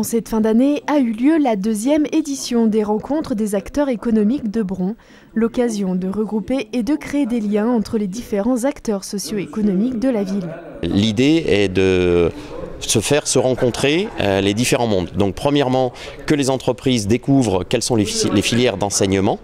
En cette fin d'année a eu lieu la 2e édition des rencontres des acteurs économiques de Bron, l'occasion de regrouper et de créer des liens entre les différents acteurs socio-économiques de la ville. L'idée est de se rencontrer les différents mondes. Donc premièrement, que les entreprises découvrent quelles sont les filières d'enseignement,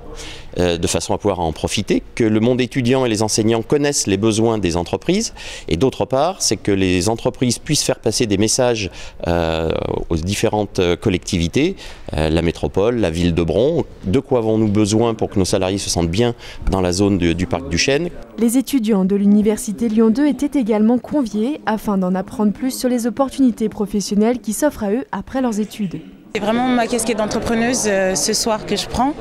de façon à pouvoir en profiter, que le monde étudiant et les enseignants connaissent les besoins des entreprises, et d'autre part, c'est que les entreprises puissent faire passer des messages aux différentes collectivités, la métropole, la ville de Bron, de quoi avons-nous besoin pour que nos salariés se sentent bien dans la zone du parc du Chêne. Les étudiants de l'Université Lyon 2 étaient également conviés afin d'en apprendre plus sur les opportunités professionnelles qui s'offrent à eux après leurs études. C'est vraiment ma casquette d'entrepreneuse ce soir que je prends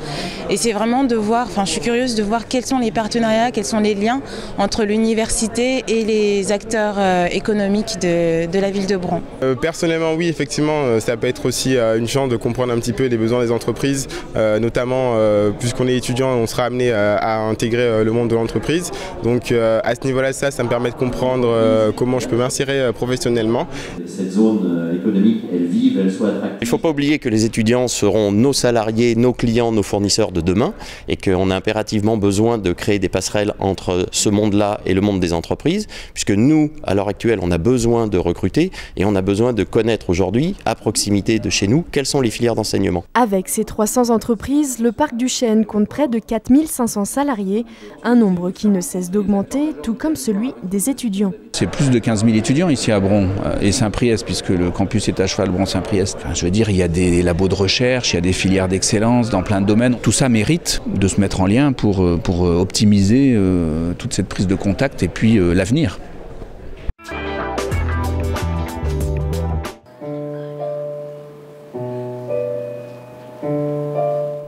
et c'est vraiment de voir, je suis curieuse de voir quels sont les partenariats, quels sont les liens entre l'université et les acteurs économiques de la ville de Bron. Personnellement oui, effectivement ça peut être aussi une chance de comprendre un petit peu les besoins des entreprises, notamment puisqu'on est étudiant on sera amené à intégrer le monde de l'entreprise. Donc à ce niveau-là ça me permet de comprendre comment je peux m'insérer professionnellement. Cette zone économique elle vive, elle soit attractive. Il ne faut pas oublier que les étudiants seront nos salariés, nos clients, nos fournisseurs de demain et qu'on a impérativement besoin de créer des passerelles entre ce monde-là et le monde des entreprises puisque nous, à l'heure actuelle, on a besoin de recruter et on a besoin de connaître aujourd'hui, à proximité de chez nous, quelles sont les filières d'enseignement. Avec ces 300 entreprises, le parc du Chêne compte près de 4500 salariés, un nombre qui ne cesse d'augmenter, tout comme celui des étudiants. C'est plus de 15 000 étudiants ici à Bron et Saint-Priest puisque le campus est à cheval Bron-Saint-Priest. Je veux dire, il y a des labos de recherche, il y a des filières d'excellence dans plein de domaines. Tout ça mérite de se mettre en lien pour optimiser toute cette prise de contact et puis l'avenir.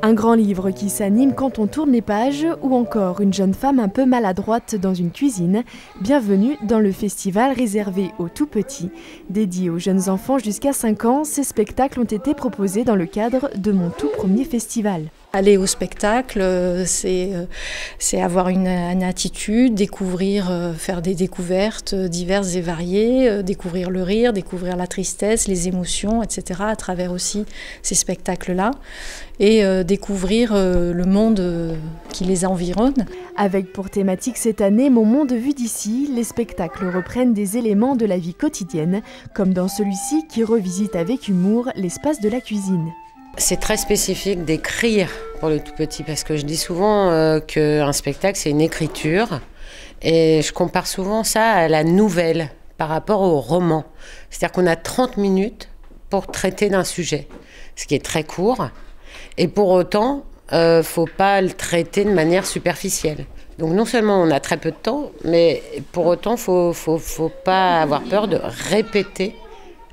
Un grand livre qui s'anime quand on tourne les pages ou encore une jeune femme un peu maladroite dans une cuisine. Bienvenue dans le festival réservé aux tout-petits. Dédié aux jeunes enfants jusqu'à 5 ans, ces spectacles ont été proposés dans le cadre de mon tout premier festival. Aller au spectacle, c'est avoir une attitude, découvrir, faire des découvertes diverses et variées, découvrir le rire, découvrir la tristesse, les émotions, etc. à travers aussi ces spectacles-là et découvrir le monde qui les environne. Avec pour thématique cette année Mon monde vu d'ici, les spectacles reprennent des éléments de la vie quotidienne, comme dans celui-ci qui revisite avec humour l'espace de la cuisine. C'est très spécifique d'écrire pour le tout petit parce que je dis souvent qu'un spectacle c'est une écriture et je compare souvent ça à la nouvelle par rapport au roman. C'est-à-dire qu'on a 30 minutes pour traiter d'un sujet, ce qui est très court et pour autant faut pas le traiter de manière superficielle. Donc non seulement on a très peu de temps, mais pour autant faut pas avoir peur de répéter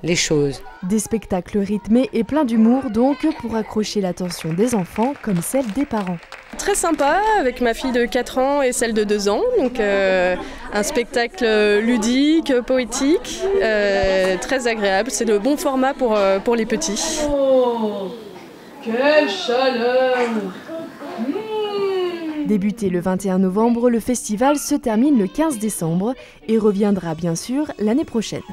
les choses. Des spectacles rythmés et pleins d'humour donc pour accrocher l'attention des enfants comme celle des parents. Très sympa avec ma fille de 4 ans et celle de 2 ans, donc un spectacle ludique, poétique, très agréable, c'est le bon format pour les petits. Oh, quelle chaleur! Débuté le 21 novembre, le festival se termine le 15 décembre et reviendra bien sûr l'année prochaine.